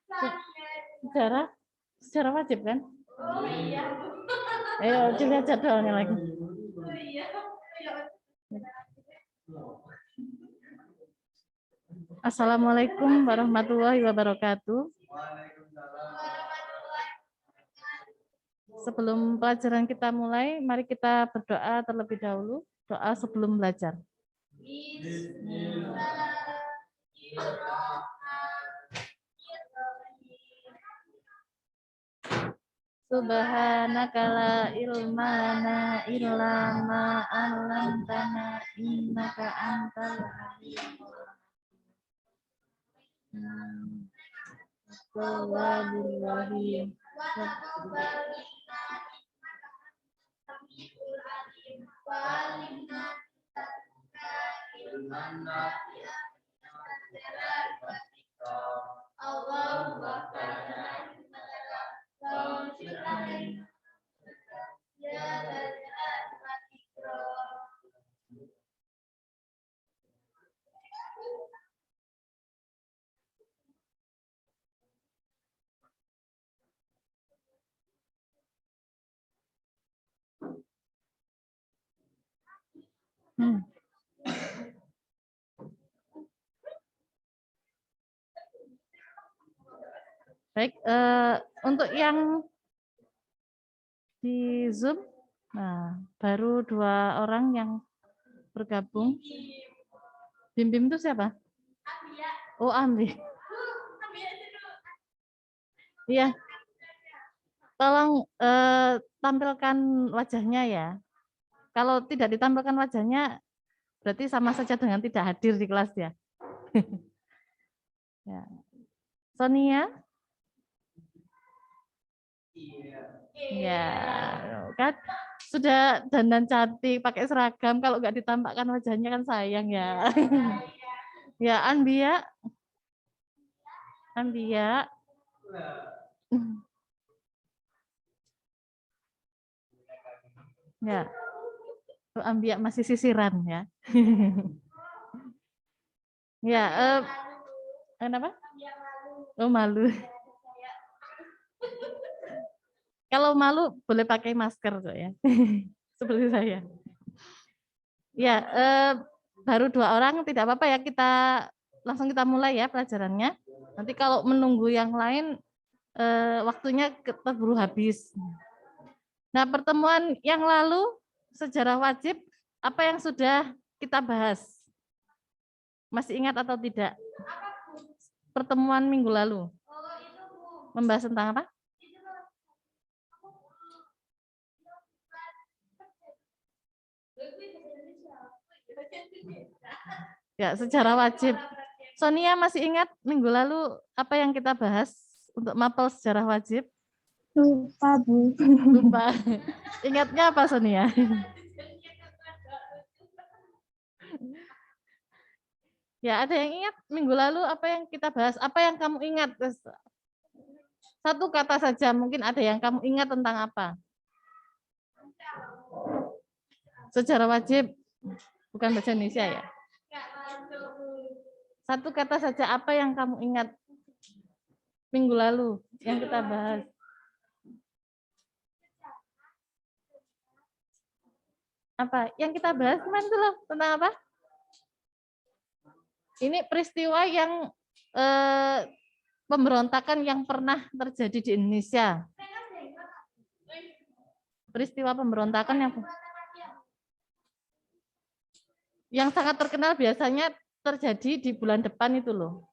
Sejarah, sejarah wajib kan? Ayo dilihat jadwalnya lagi. Assalamualaikum warahmatullahi wabarakatuh. Sebelum pelajaran kita mulai, mari kita berdoa terlebih dahulu. Doa sebelum belajar. Subhanaka la ilma lana illa ma 'allamtana innaka antal alim. Baik, untuk yang di Zoom, nah baru 2 orang yang bergabung. Bim itu siapa? Oh, Ambi. Iya. Tolong tampilkan wajahnya ya. Kalau tidak ditampilkan wajahnya, berarti sama saja dengan tidak hadir di kelas ya. Ya. Sonia? Ya, kan sudah dandan cantik, pakai seragam. Kalau nggak ditampakkan wajahnya kan sayang ya. Ya, Anbia. Anbia. Ya. Ambia masih sisiran ya. Ya, kenapa? Oh, malu. Kalau malu boleh pakai masker kok ya. Seperti saya. Ya, baru 2 orang tidak apa-apa ya, kita langsung kita mulai ya pelajarannya. Nanti kalau menunggu yang lain waktunya terburu habis. Nah, pertemuan yang lalu sejarah wajib apa yang sudah kita bahas? Masih ingat atau tidak? Pertemuan minggu lalu. Membahas tentang apa? Ya, sejarah wajib. Sonia masih ingat minggu lalu apa yang kita bahas untuk mapel sejarah wajib? Lupa, Bu. Lupa. Ingatnya apa, Sonia? Ya, ada yang ingat minggu lalu apa yang kita bahas? Apa yang kamu ingat? Satu kata saja, mungkin ada yang kamu ingat tentang apa? Sejarah wajib, bukan bahasa Indonesia ya? Satu kata saja, apa yang kamu ingat minggu lalu yang kita bahas? Apa? Yang kita bahas kemarin itu loh, tentang apa? Ini peristiwa yang pemberontakan yang pernah terjadi di Indonesia. Peristiwa pemberontakan yang sangat terkenal biasanya terjadi di bulan depan itu loh.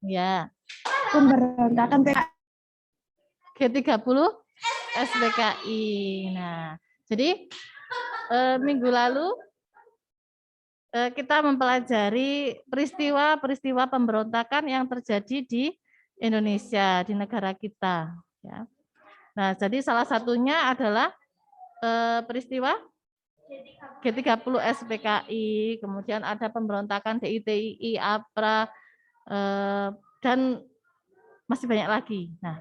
Ya. Pemberontakan G30 SPKI. Nah, jadi minggu lalu kita mempelajari peristiwa-peristiwa pemberontakan yang terjadi di Indonesia, di negara kita. Ya. Nah, jadi salah satunya adalah peristiwa G30 SPKI, kemudian ada pemberontakan DITI, APRA, dan masih banyak lagi. Nah,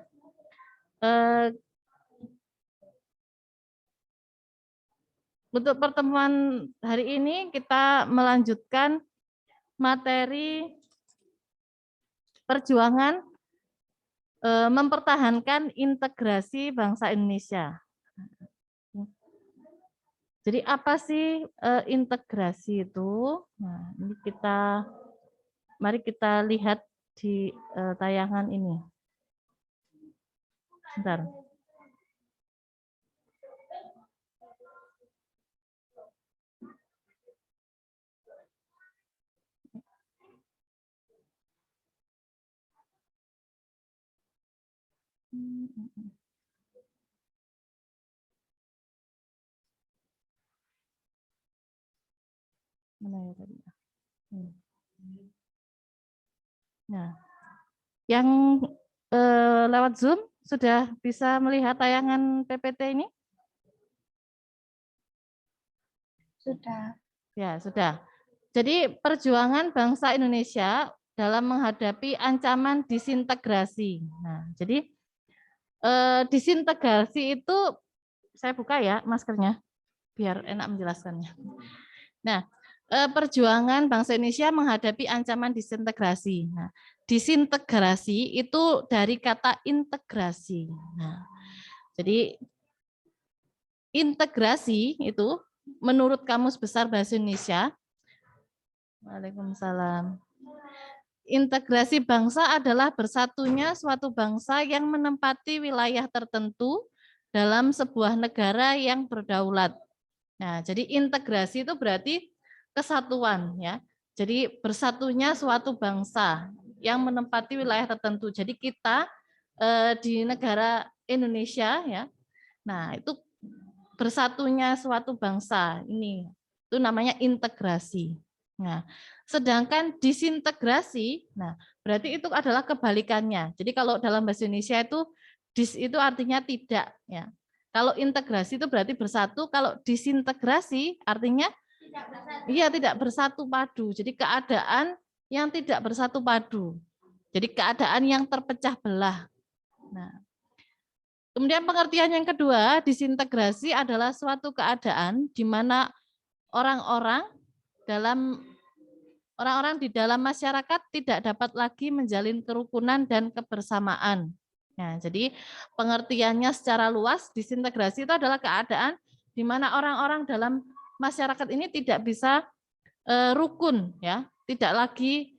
untuk pertemuan hari ini kita melanjutkan materi perjuangan mempertahankan integrasi bangsa Indonesia. Jadi apa sih integrasi itu? Nah, ini mari kita lihat di tayangan ini. Bentar. Mana ya tadi? Nah, yang lewat Zoom sudah bisa melihat tayangan PPT ini? Sudah. Ya, sudah. Jadi perjuangan bangsa Indonesia dalam menghadapi ancaman disintegrasi. Nah, jadi disintegrasi itu saya buka ya maskernya biar enak menjelaskannya. Nah, perjuangan bangsa Indonesia menghadapi ancaman disintegrasi. Nah, disintegrasi itu dari kata integrasi. Nah, jadi integrasi itu menurut Kamus Besar Bahasa Indonesia, Waalaikumsalam. Integrasi bangsa adalah bersatunya suatu bangsa yang menempati wilayah tertentu dalam sebuah negara yang berdaulat. Nah, jadi integrasi itu berarti kesatuan ya. Jadi bersatunya suatu bangsa yang menempati wilayah tertentu. Jadi kita di negara Indonesia ya. Nah, itu bersatunya suatu bangsa ini itu namanya integrasi. Nah, sedangkan disintegrasi, nah berarti itu adalah kebalikannya. Jadi kalau dalam bahasa Indonesia itu dis itu artinya tidak ya. Kalau integrasi itu berarti bersatu, kalau disintegrasi artinya iya tidak bersatu padu. Jadi keadaan yang tidak bersatu padu. Jadi keadaan yang terpecah belah. Nah, kemudian pengertian yang kedua, disintegrasi adalah suatu keadaan di mana orang-orang di dalam masyarakat tidak dapat lagi menjalin kerukunan dan kebersamaan. Nah, jadi pengertiannya secara luas, disintegrasi itu adalah keadaan di mana orang-orang dalam masyarakat ini tidak bisa rukun, ya, tidak lagi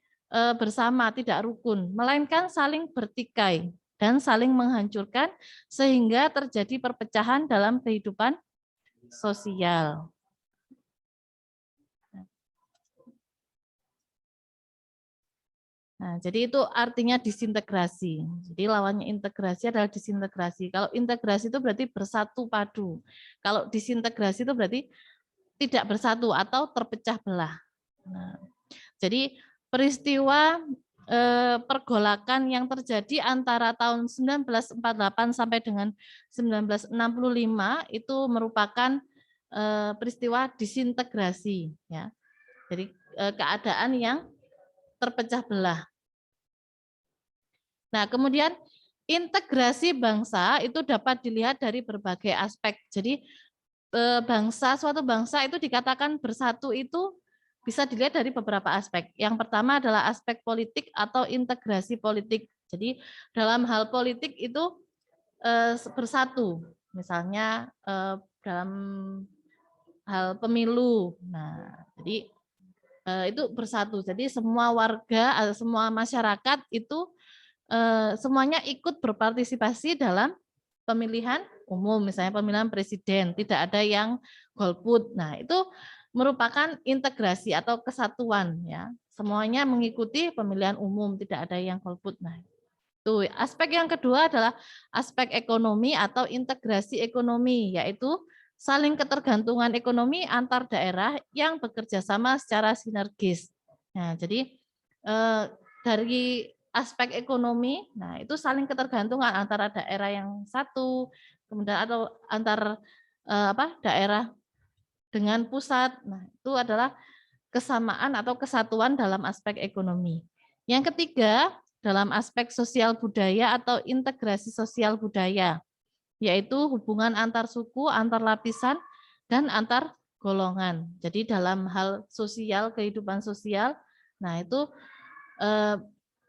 bersama, tidak rukun, melainkan saling bertikai dan saling menghancurkan sehingga terjadi perpecahan dalam kehidupan sosial. Nah, jadi itu artinya disintegrasi. Jadi lawannya integrasi adalah disintegrasi. Kalau integrasi itu berarti bersatu padu. Kalau disintegrasi itu berarti tidak bersatu atau terpecah belah. Nah, jadi peristiwa pergolakan yang terjadi antara tahun 1948 sampai dengan 1965 itu merupakan peristiwa disintegrasi, ya. Jadi keadaan yang terpecah belah. Nah, kemudian integrasi bangsa itu dapat dilihat dari berbagai aspek. Jadi suatu bangsa itu dikatakan bersatu itu bisa dilihat dari beberapa aspek. Yang pertama adalah aspek politik atau integrasi politik. Jadi dalam hal politik itu bersatu. Misalnya dalam hal pemilu. Nah, jadi itu bersatu. Jadi semua warga, semua masyarakat itu semuanya ikut berpartisipasi dalam pemilihan umum, misalnya pemilihan presiden, tidak ada yang golput. Nah, itu merupakan integrasi atau kesatuan, ya. Semuanya mengikuti pemilihan umum, tidak ada yang golput. Nah, itu aspek yang kedua adalah aspek ekonomi atau integrasi ekonomi, yaitu saling ketergantungan ekonomi antar daerah yang bekerja sama secara sinergis. Nah, jadi dari aspek ekonomi, nah itu saling ketergantungan antara daerah yang satu, kemudian atau antar daerah dengan pusat. Nah, itu adalah kesamaan atau kesatuan dalam aspek ekonomi. Yang ketiga, dalam aspek sosial budaya atau integrasi sosial budaya, yaitu hubungan antar suku, antar lapisan, dan antar golongan. Jadi dalam hal sosial, kehidupan sosial, nah itu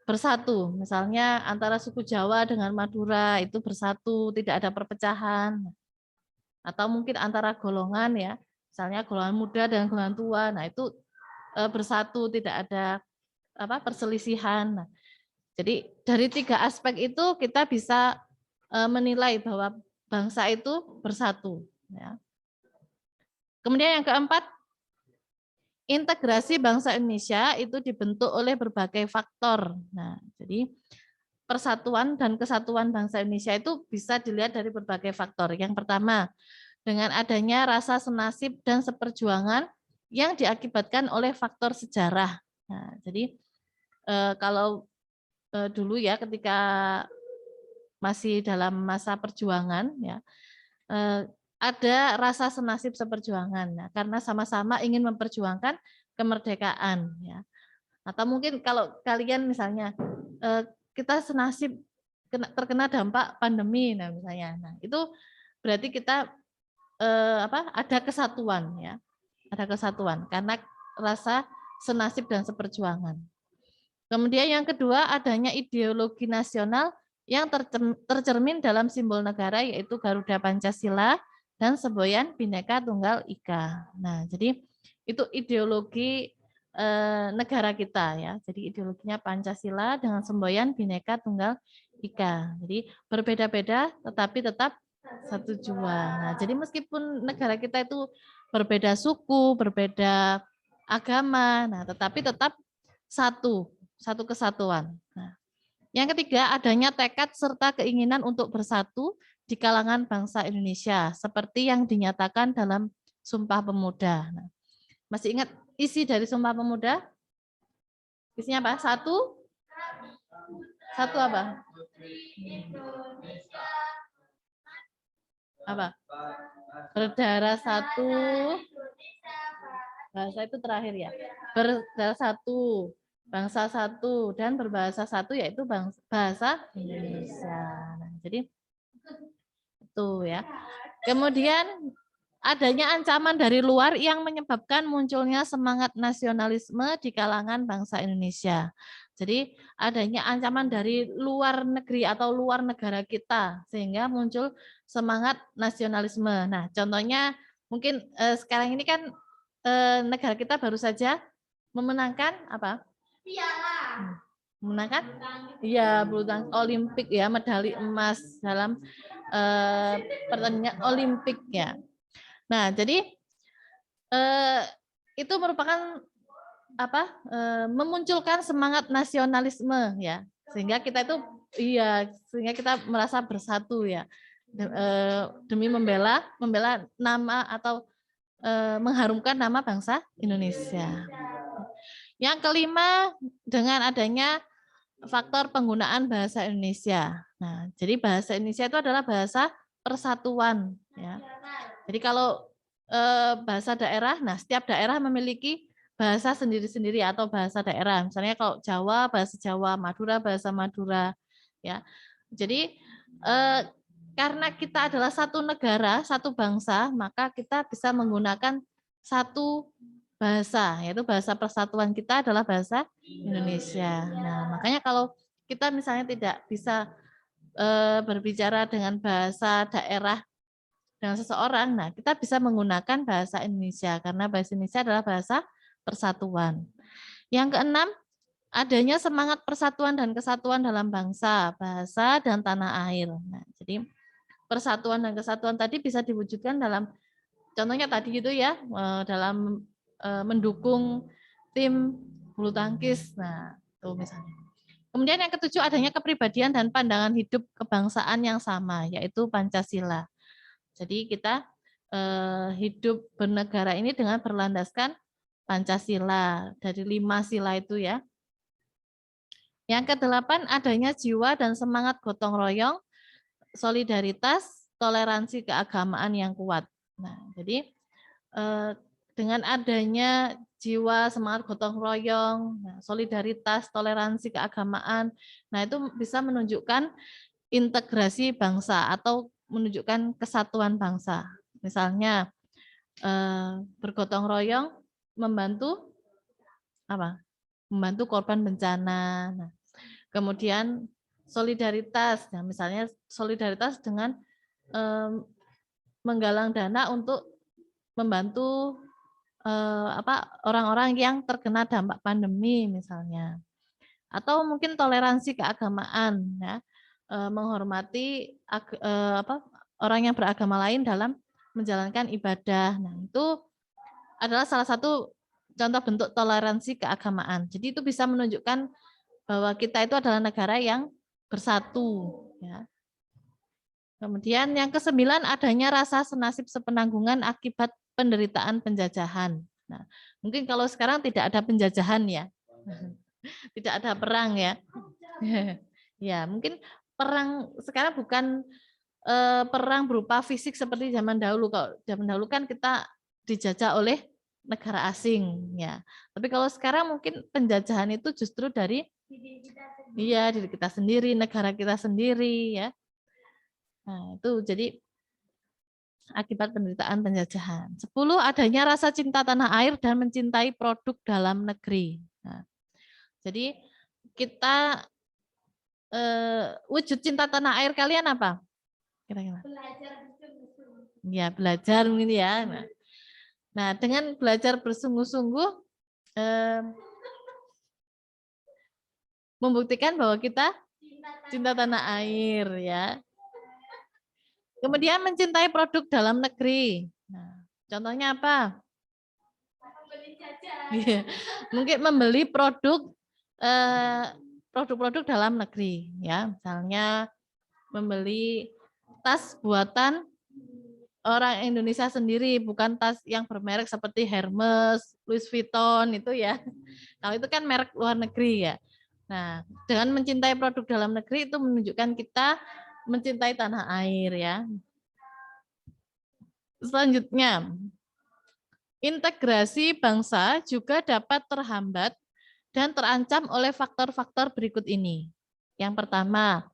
bersatu. Misalnya antara suku Jawa dengan Madura itu bersatu, tidak ada perpecahan. Atau mungkin antara golongan ya, misalnya golongan muda dan golongan tua. Nah, itu bersatu, tidak ada perselisihan. Nah, jadi dari 3 aspek itu kita bisa menilai bahwa bangsa itu bersatu. Ya. Kemudian yang keempat, integrasi bangsa Indonesia itu dibentuk oleh berbagai faktor. Nah, jadi persatuan dan kesatuan bangsa Indonesia itu bisa dilihat dari berbagai faktor. Yang pertama, dengan adanya rasa senasib dan seperjuangan yang diakibatkan oleh faktor sejarah. Nah, jadi kalau dulu ya ketika masih dalam masa perjuangan ya ada rasa senasib seperjuangan. Nah, karena sama-sama ingin memperjuangkan kemerdekaan ya. Atau mungkin kalau kalian misalnya kita senasib terkena dampak pandemi nah misalnya. Nah, itu berarti kita ada kesatuan ya. Ada kesatuan karena rasa senasib dan seperjuangan. Kemudian yang kedua adanya ideologi nasional yang tercermin dalam simbol negara yaitu Garuda Pancasila dan semboyan Bhinneka Tunggal Ika. Nah, jadi itu ideologi negara kita ya. Jadi ideologinya Pancasila dengan semboyan Bhinneka Tunggal Ika. Jadi berbeda-beda tetapi tetap satu jua. Nah, jadi meskipun negara kita itu berbeda suku, berbeda agama, nah tetapi tetap satu kesatuan. Nah, yang ketiga, adanya tekad serta keinginan untuk bersatu di kalangan bangsa Indonesia, seperti yang dinyatakan dalam Sumpah Pemuda. Nah, masih ingat isi dari Sumpah Pemuda? Isinya apa? Satu apa? Apa? Berdarah satu, bahasa itu terakhir ya. Berdarah satu, bangsa satu, dan berbahasa satu yaitu bahasa Indonesia. Nah, jadi itu ya. Kemudian adanya ancaman dari luar yang menyebabkan munculnya semangat nasionalisme di kalangan bangsa Indonesia. Jadi adanya ancaman dari luar negeri atau luar negara kita sehingga muncul semangat nasionalisme. Nah, contohnya mungkin sekarang ini kan negara kita baru saja memenangkan apa? Memenangkan? Iya, bulu tangkis Olimpik ya, medali emas dalam pertandingan Olimpik ya. Nah, jadi itu merupakan memunculkan semangat nasionalisme ya, sehingga kita merasa bersatu ya demi membela nama atau mengharumkan nama bangsa Indonesia. Yang kelima, dengan adanya faktor penggunaan bahasa Indonesia. Nah, jadi bahasa Indonesia itu adalah bahasa persatuan ya. Jadi kalau bahasa daerah, nah setiap daerah memiliki bahasa sendiri-sendiri atau bahasa daerah. Misalnya kalau Jawa, bahasa Jawa, Madura, bahasa Madura. Ya, jadi karena kita adalah satu negara, satu bangsa, maka kita bisa menggunakan satu bahasa, yaitu bahasa persatuan kita adalah bahasa Indonesia. Nah, makanya kalau kita misalnya tidak bisa berbicara dengan bahasa daerah dengan seseorang, nah kita bisa menggunakan bahasa Indonesia karena bahasa Indonesia adalah bahasa persatuan. Yang keenam, adanya semangat persatuan dan kesatuan dalam bangsa, bahasa, dan tanah air. Nah, jadi persatuan dan kesatuan tadi bisa diwujudkan dalam, contohnya tadi gitu ya, dalam mendukung tim bulu tangkis. Nah, itu misalnya. Kemudian yang ketujuh, adanya kepribadian dan pandangan hidup kebangsaan yang sama, yaitu Pancasila. Jadi kita hidup bernegara ini dengan berlandaskan Pancasila dari 5 sila itu ya. Yang kedelapan, adanya jiwa dan semangat gotong royong, solidaritas, toleransi keagamaan yang kuat. Nah, jadi dengan adanya jiwa, semangat gotong royong, solidaritas, toleransi keagamaan, nah itu bisa menunjukkan integrasi bangsa atau menunjukkan kesatuan bangsa. Misalnya bergotong royong membantu apa? Membantu korban bencana. Nah, Kemudian solidaritas, nah misalnya solidaritas dengan menggalang dana untuk membantu orang-orang yang terkena dampak pandemi misalnya, atau mungkin toleransi keagamaan, ya, menghormati orang yang beragama lain dalam menjalankan ibadah. Nah itu adalah salah satu contoh bentuk toleransi keagamaan. Jadi itu bisa menunjukkan bahwa kita itu adalah negara yang bersatu. Ya. Kemudian yang ke-9 adanya rasa senasib sepenanggungan akibat penderitaan penjajahan. Nah, mungkin kalau sekarang tidak ada penjajahan ya, tidak ada perang ya. Ya, mungkin perang sekarang bukan perang berupa fisik seperti zaman dahulu. Kalau zaman dahulu kan kita dijajah oleh negara asing ya. Tapi kalau sekarang mungkin penjajahan itu justru dari diri kita sendiri, negara kita sendiri ya. Nah, itu jadi akibat penderitaan penjajahan. 10 adanya rasa cinta tanah air dan mencintai produk dalam negeri. Nah, jadi kita wujud cinta tanah air kalian apa? Kira-kira? Ya, belajar mungkin ya. Nah, dengan belajar bersungguh-sungguh membuktikan bahwa kita cinta tanah air ya. Kemudian mencintai produk dalam negeri. Nah, contohnya apa? Mungkin membeli produk-produk dalam negeri ya, misalnya membeli tas buatan orang Indonesia sendiri, bukan tas yang bermerek seperti Hermes, Louis Vuitton itu ya. Kalau itu kan merek luar negeri ya. Nah, dengan mencintai produk dalam negeri itu menunjukkan kita mencintai tanah air ya. Selanjutnya, integrasi bangsa juga dapat terhambat dan terancam oleh faktor-faktor berikut ini. Yang pertama,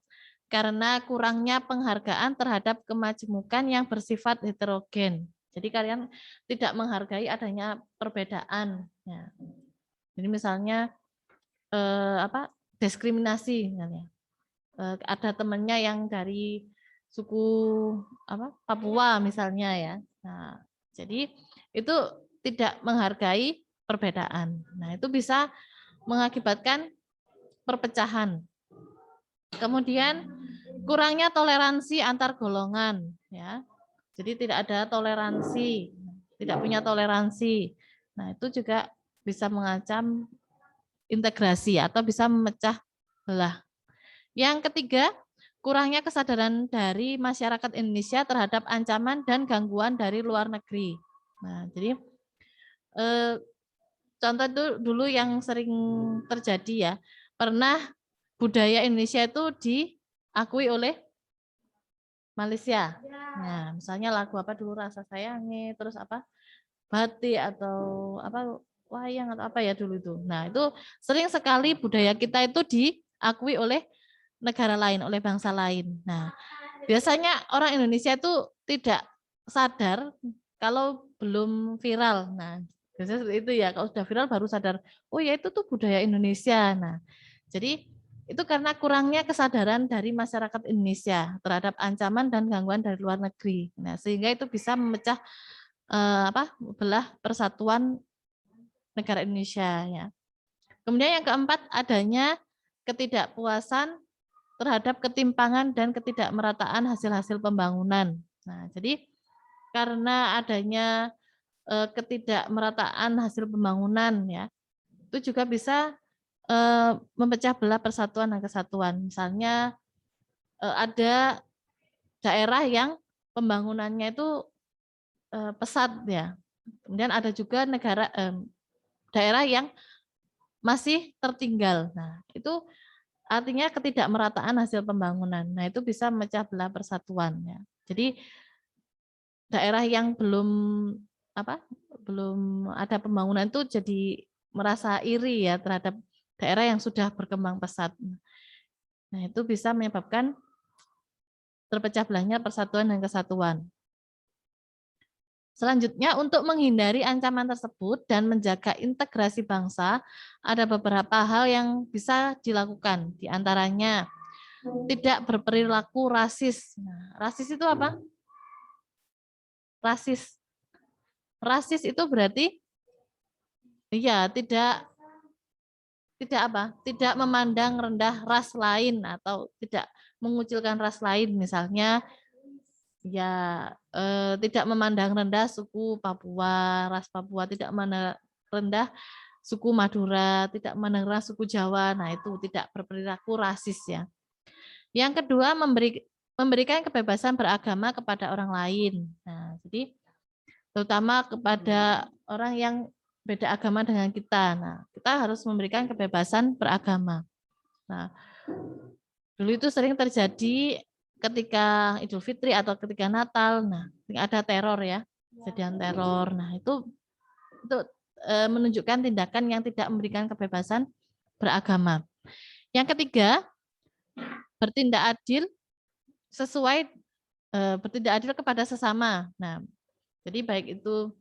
karena kurangnya penghargaan terhadap kemajemukan yang bersifat heterogen. Jadi kalian tidak menghargai adanya perbedaan. Ya. Jadi misalnya diskriminasi, misalnya ada temannya yang dari suku Papua misalnya ya. Nah, jadi itu tidak menghargai perbedaan. Nah, itu bisa mengakibatkan perpecahan. Kemudian kurangnya toleransi antar golongan ya. Jadi tidak ada toleransi, tidak punya toleransi. Nah, itu juga bisa mengancam integrasi atau bisa memecah belah. Yang ketiga, kurangnya kesadaran dari masyarakat Indonesia terhadap ancaman dan gangguan dari luar negeri. Nah, jadi contoh itu dulu yang sering terjadi ya, pernah budaya Indonesia itu diakui oleh Malaysia. Nah, misalnya lagu apa dulu Rasa Sayangi, terus apa batik atau apa wayang atau apa ya dulu itu. Nah, itu sering sekali budaya kita itu diakui oleh negara lain, oleh bangsa lain. Nah, biasanya orang Indonesia itu tidak sadar kalau belum viral. Nah, biasanya seperti itu ya, kalau sudah viral baru sadar, oh ya itu tuh budaya Indonesia. Nah, jadi itu karena kurangnya kesadaran dari masyarakat Indonesia terhadap ancaman dan gangguan dari luar negeri. Nah, sehingga itu bisa memecah belah persatuan negara Indonesia ya. Kemudian yang keempat adanya ketidakpuasan terhadap ketimpangan dan ketidakmerataan hasil-hasil pembangunan. Nah, jadi karena adanya ketidakmerataan hasil pembangunan ya, itu juga bisa memecah belah persatuan dan kesatuan. Misalnya ada daerah yang pembangunannya itu pesat ya. Kemudian ada juga daerah yang masih tertinggal. Nah, itu artinya ketidakmerataan hasil pembangunan. Nah, itu bisa memecah belah persatuan ya. Jadi daerah yang belum ada pembangunan itu jadi merasa iri ya terhadap daerah yang sudah berkembang pesat. Nah, itu bisa menyebabkan terpecah belahnya persatuan dan kesatuan. Selanjutnya, untuk menghindari ancaman tersebut dan menjaga integrasi bangsa, ada beberapa hal yang bisa dilakukan. Di antaranya, tidak berperilaku rasis. Nah, rasis itu apa? Rasis. Rasis itu berarti, iya, tidak apa? Tidak memandang rendah ras lain atau tidak mengucilkan ras lain. Misalnya, ya, tidak memandang rendah suku Papua, ras Papua, tidak memandang rendah suku Madura, tidak memandang rendah suku Jawa. Nah, itu tidak berperilaku rasis ya. Yang kedua, memberikan kebebasan beragama kepada orang lain. Nah, jadi terutama kepada orang yang beda agama dengan kita. Nah, kita harus memberikan kebebasan beragama. Nah, dulu itu sering terjadi ketika Idul Fitri atau ketika Natal. Nah, ada teror ya, kejadian teror. Nah, itu menunjukkan tindakan yang tidak memberikan kebebasan beragama. Yang ketiga, bertindak adil sesuai bertindak adil kepada sesama. Nah, jadi baik itu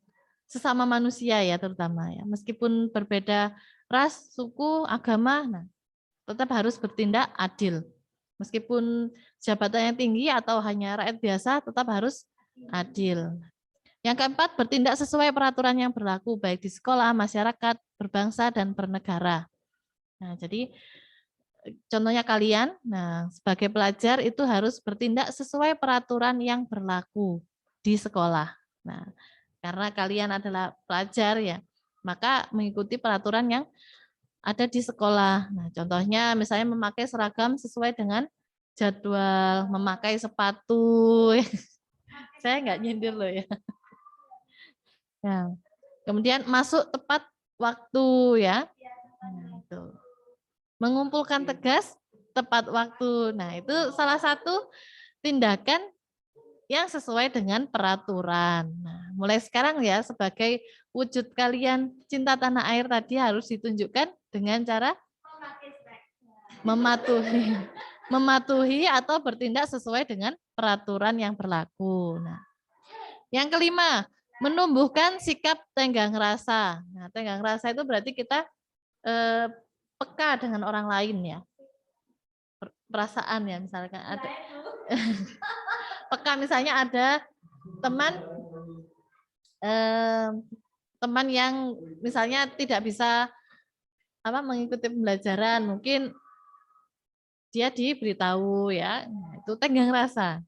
sesama manusia ya terutama ya, meskipun berbeda ras, suku, agama, nah tetap harus bertindak adil. Meskipun jabatannya tinggi atau hanya rakyat biasa, tetap harus adil. Yang keempat, bertindak sesuai peraturan yang berlaku baik di sekolah, masyarakat, berbangsa dan bernegara. Nah, jadi contohnya kalian, nah sebagai pelajar itu harus bertindak sesuai peraturan yang berlaku di sekolah. Nah, karena kalian adalah pelajar ya, maka mengikuti peraturan yang ada di sekolah. Nah, contohnya misalnya memakai seragam sesuai dengan jadwal, memakai sepatu. Saya nggak nyindir loh ya. Ya. Kemudian masuk tepat waktu ya. Nah, itu. Mengumpulkan tegas tepat waktu. Nah, itu salah satu tindakan yang sesuai dengan peraturan. Nah, mulai sekarang ya sebagai wujud kalian cinta tanah air tadi harus ditunjukkan dengan cara mematuhi atau bertindak sesuai dengan peraturan yang berlaku. Nah, yang kelima, menumbuhkan sikap tenggang rasa. Nah, tenggang rasa itu berarti kita peka dengan orang lain ya. Perasaan ya, misalkan ada peka, misalnya ada teman yang misalnya tidak bisa mengikuti pembelajaran, mungkin dia diberitahu ya, itu tenggang rasa.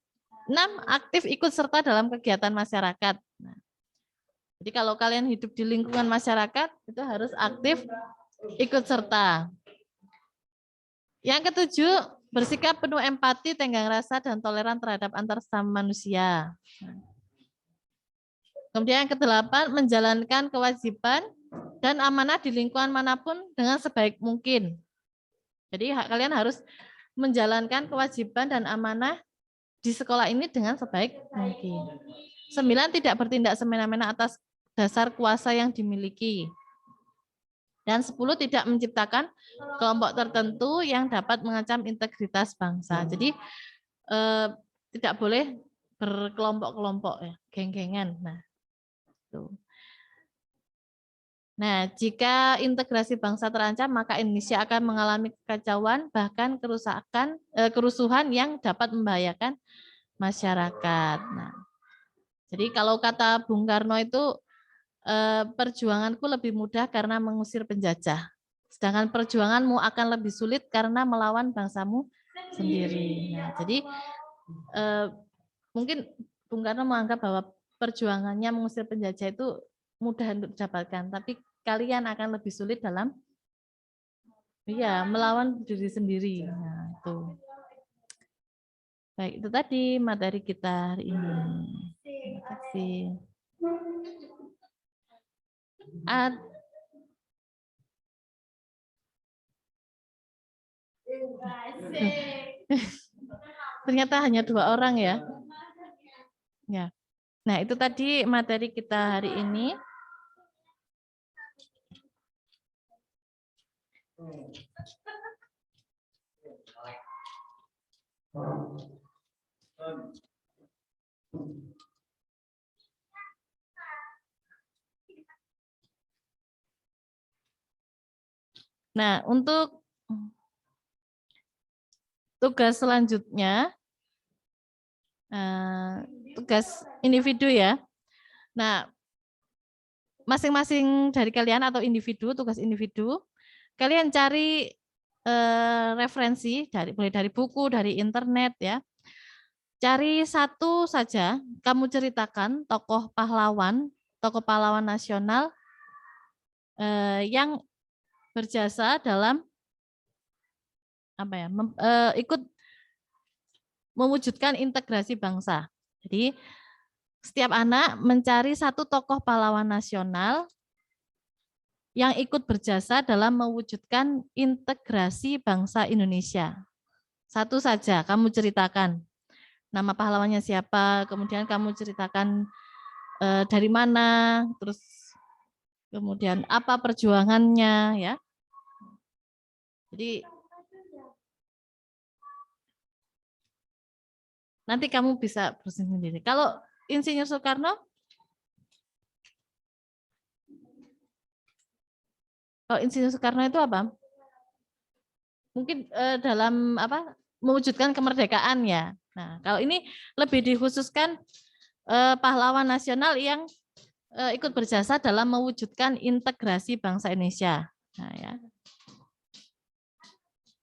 6, aktif ikut serta dalam kegiatan masyarakat. Nah, jadi kalau kalian hidup di lingkungan masyarakat itu harus aktif ikut serta. Yang ketujuh, bersikap penuh empati, tenggang rasa, dan toleran terhadap antar sesama manusia. Kemudian yang kedelapan, menjalankan kewajiban dan amanah di lingkungan manapun dengan sebaik mungkin. Jadi kalian harus menjalankan kewajiban dan amanah di sekolah ini dengan sebaik mungkin. 9, tidak bertindak semena-mena atas dasar kuasa yang dimiliki. Dan 10, tidak menciptakan kelompok tertentu yang dapat mengancam integritas bangsa. Jadi tidak boleh berkelompok-kelompok ya, geng-gengan. Nah, itu. Nah, jika integrasi bangsa terancam, maka Indonesia akan mengalami kekacauan, bahkan kerusuhan yang dapat membahayakan masyarakat. Nah, jadi kalau kata Bung Karno itu, perjuanganku lebih mudah karena mengusir penjajah, sedangkan perjuanganmu akan lebih sulit karena melawan bangsamu sendiri. Nah, jadi mungkin Bung Karno menganggap bahwa perjuangannya mengusir penjajah itu mudah untuk didapatkan, tapi kalian akan lebih sulit dalam melawan diri sendiri. Nah, itu. Baik, itu tadi materi kita hari ini. Terima kasih. Ternyata hanya 2 orang ya. Ya. Nah, itu tadi materi kita hari ini. Nah, untuk tugas selanjutnya, tugas individu ya. Nah, masing-masing dari kalian atau individu, tugas individu, kalian cari referensi mulai dari buku, dari internet ya. Cari satu saja, kamu ceritakan tokoh pahlawan nasional yang berjasa dalam ikut mewujudkan integrasi bangsa. Jadi setiap anak mencari satu tokoh pahlawan nasional yang ikut berjasa dalam mewujudkan integrasi bangsa Indonesia. Satu saja kamu ceritakan. Nama pahlawannya siapa, kemudian kamu ceritakan dari mana, terus kemudian apa perjuangannya ya. Jadi nanti kamu bisa bersihin sendiri. Kalau Insinyur Soekarno, itu apa? Mungkin dalam mewujudkan kemerdekaan ya. Nah, kalau ini lebih dikhususkan pahlawan nasional yang ikut berjasa dalam mewujudkan integrasi bangsa Indonesia. Nah, ya.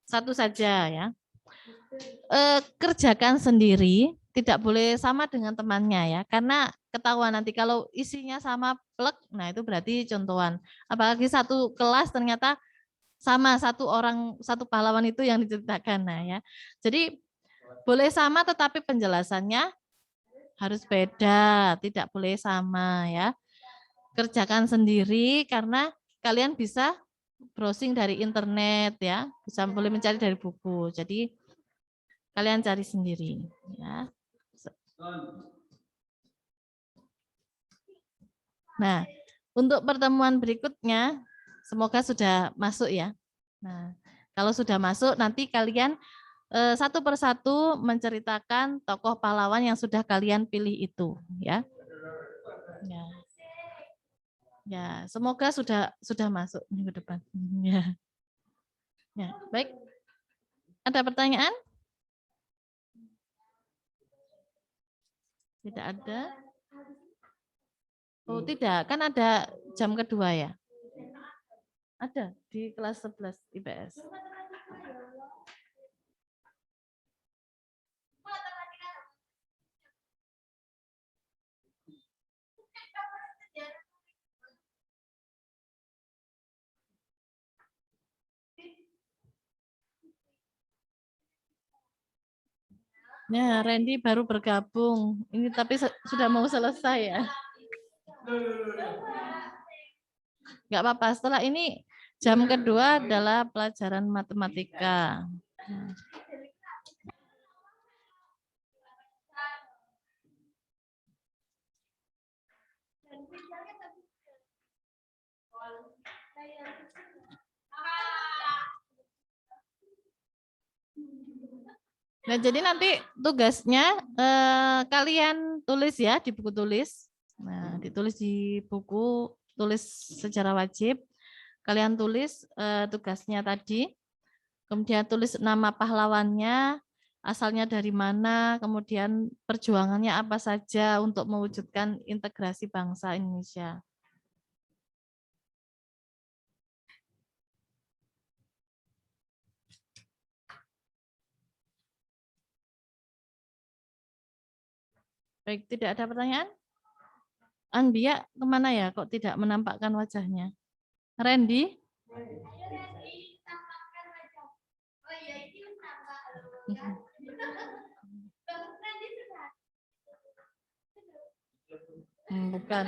Satu saja ya. Kerjakan sendiri, tidak boleh sama dengan temannya ya, karena ketahuan nanti kalau isinya sama plek, nah itu berarti contohan. Apalagi satu kelas ternyata sama satu pahlawan itu yang diceritakan. Nah ya, jadi boleh sama tetapi penjelasannya harus beda, tidak boleh sama ya. Kerjakan sendiri karena kalian bisa browsing dari internet ya, bisa boleh mencari dari buku. Jadi kalian cari sendiri ya. Nah, untuk pertemuan berikutnya semoga sudah masuk ya. Nah, kalau sudah masuk nanti kalian satu persatu menceritakan tokoh pahlawan yang sudah kalian pilih itu ya. Ya. Ya, semoga sudah masuk minggu depan. Ya. Ya, baik. Ada pertanyaan? Tidak ada. Oh, tidak. Kan ada jam kedua ya? Ada di kelas 11 IPS. Ya, Randy baru bergabung. Ini tapi sudah mau selesai ya. Enggak apa-apa. Setelah ini jam kedua adalah pelajaran matematika. Nah, jadi nanti tugasnya kalian tulis ya di buku tulis. Nah, ditulis di buku tulis secara wajib. Kalian tulis tugasnya tadi. Kemudian tulis nama pahlawannya, asalnya dari mana, kemudian perjuangannya apa saja untuk mewujudkan integrasi bangsa Indonesia. Baik, tidak ada pertanyaan? Anbia kemana ya? Kok tidak menampakkan wajahnya? Randy? Bukan.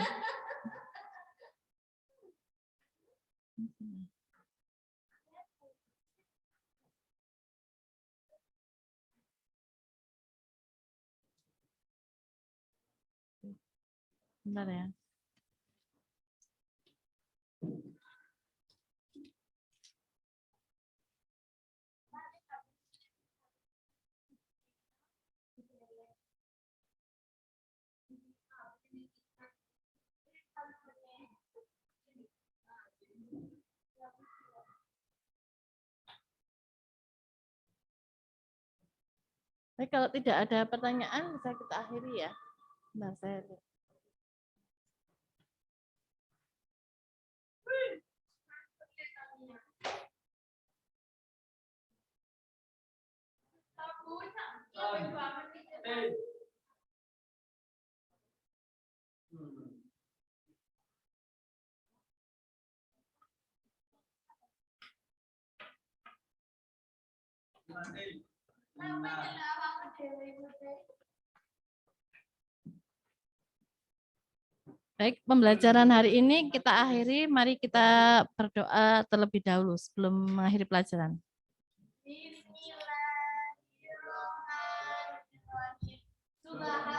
Bentar ya. Baik, kalau tidak ada pertanyaan bisa kita akhiri ya. Nah, saya lihat. Baik, pembelajaran hari ini kita akhiri. Mari kita berdoa terlebih dahulu sebelum mengakhiri pelajaran. Bismillahirrahmanirrahim.